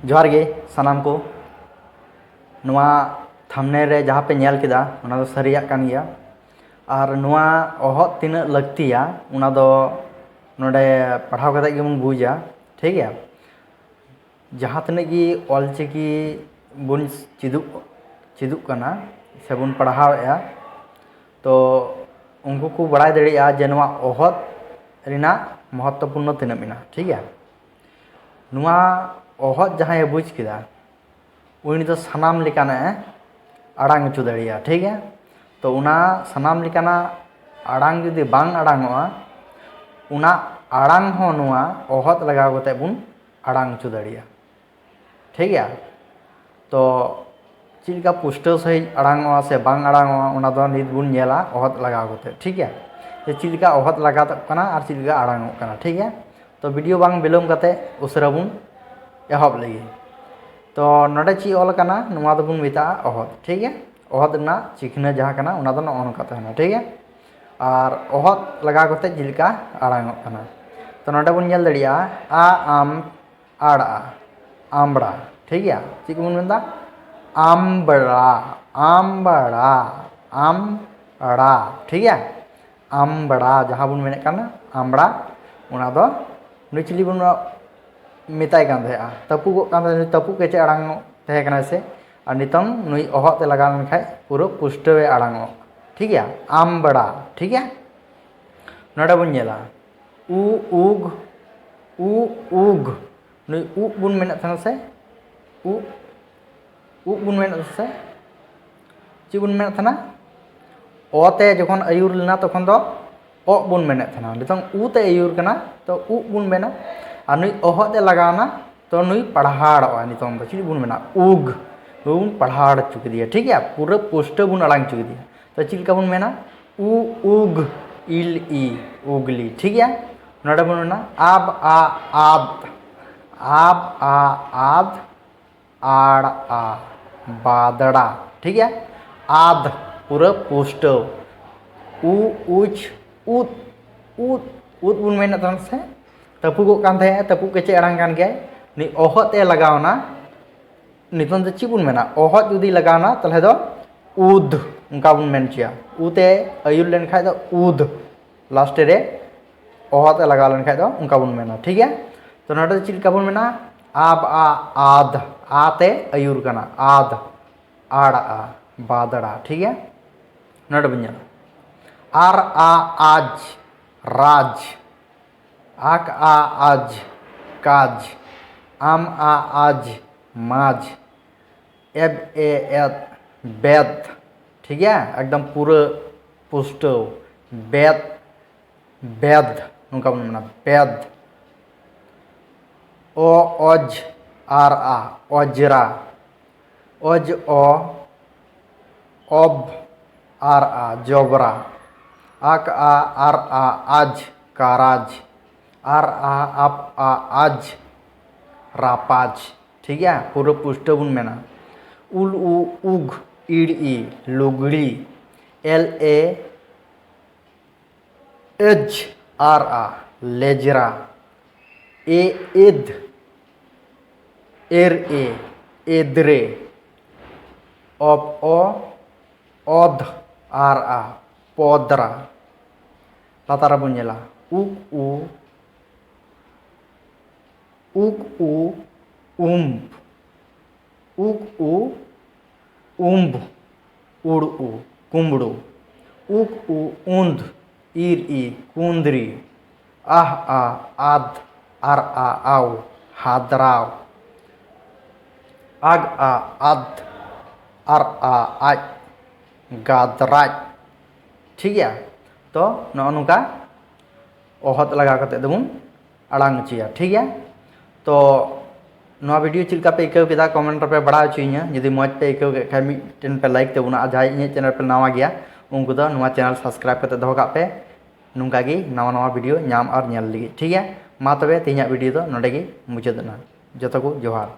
जोहार गे सानाम को नुआ थंबनेल रे जहाँ पे नेल केदा उना दो सरियाक कान गया और नुआ ओहत तीना लगतिया उना दो नोडे पढ़ाव कते गेबन बुझा ठीक है। जहाँ तने की ऑलचिकी बुन चिदुक कना से बुन पढ़ावेआ तो उनको को बड़ाई दड़िया जे नुआ ओहत रिना महत्वपूर्ण तीना मेना ठीक है। नुआ ओहत जहाँ बुझ केदा उनी तो सानाम लेकाना आड़ांग चु दड़िया ठीक है। तो उना सानाम लेकाना आड़ांग जुदी बांग आड़ांगोआ उना आड़ांग हो नुआ ओहत लगाव कते बुन आड़ांग चु दड़िया ठीक है। तो चिलका पुष्टो सही आड़ांगोआ से बांग आड़ांगोआ उना दो नित बुन नेला ओहत लगाव कते ठीक है। जे चिलका ओहत लगात कना और चिलका आड़ांगो कना ठीक है। तो वीडियो बांग बिलोम कते उसरा बुन एहब लगी। तो नोडे ची ऑल कना नुआ दो बुन मेता ओहत ठीक है। ओहत ना चिकना जहाँ कना उना दो नॉन कते है ठीक है। और ओहत लगा कते जिलका आड़ांगो कना तो नोडे बुन नेल दड़िया आ आम आड़ा आमबड़ा ठीक है। ची को बुन मेनदा आमबड़ा आमबड़ा आमबड़ा ठीक है। आमबड़ा जहाँ बुन मेने कना आमबड़ा उना दो नुई चिली बुन मेताय कान थे तपुगो कान तपु केचे आड़ांगो तहे कना से और नितंग नुई ओहत ते लगा लेनखाय पूरा पुष्टवे आड़ांगो ठीक है। आमबड़ा ठीक है। नोडे बुन नेला उ उग उ उग नुई उ बुन मेने थाना से उ बुन मेने से ची बुन मेने थाना ओते जखन आयुर लेना तखन दो ओ बुन मेने थाना नितंग उ ते आयुर कना तो उ बुन मेना और नुई ओहते लगाना तो नुई पढ़ाड़ा नितंग दो ची बुन मेना उग बुन पढ़ाड़ चुक दिया ठीक है। पूरा पोस्ट बुन आड़ांग चुक दिया तो चिलका बुन मेना उ उग इल ई उगली ठीक है। नोडे बुन मेना आब आ आद आब आ आद आड़ आ बादड़ा ठीक है। आद पूरा पोस्ट उ उच उत उत उत बुन मेना तन से तपुगो कान थे तपु केचे आड़ांग कान गया नि ओहते लगावना नितन ची बुन मेना ओहत जुदी लगाना तले दो उद उनका बुन मेन चिया उते आयुर लेन खाय दो उद लास्ट रे ओहते लगा लेन खाय दो उनका बुन मेना ठीक है। तो नोडे चिलका बुन मेना आब आ आद आते आयुर कना आद आड़ आ बादड़ा ठीक है। नोडे बुन आर आ आज राज आक आ आज काज आम आ आज माज एब ए एत बेद ठीक है। एकदम पूरा पुष्ट बेद बेद उनका मना बेद ओ अज आर आ अजरा अज ओ अब आर आ जोबरा आक आ आर आ आज काराज आर आ आप आ आज रापाज ठीक है। पूरा पुष्ट बुन मेना उल उ उग इड़ ई लुगड़ी एल ए एज आर आ लेजरा ए एद एर ए एदरे अब ओ ओद आर आ पोदरा लातारा बुन नेला उग उ उम्ब उग उ उम्ब उड़ उ कुंबड़ू उग उ उंद ईर ई कुंदरी आह आ आद आर आ आव हादराव आग आ आद आर आ आज गादराज ठीक है। तो नौका ओहत लगा करते दबुन आड़ांग चिया ठीक है। तो नवा वीडियो चिलका पे इकाव केदा कमेंट पे बड़ा चुईना यदि मज पे इकाव के खाय मिटन पे लाइक तेबुना जहाँ इन चैनल पे नवा गया उनको दो नवा चैनल सब्सक्राइब करते दो पे नुका गी नवा नवा वीडियो नाम और नेल लगी ठीक है। मा तबे तेहना वीडियो दो नोडे गी मुचादना जतो को जोहार।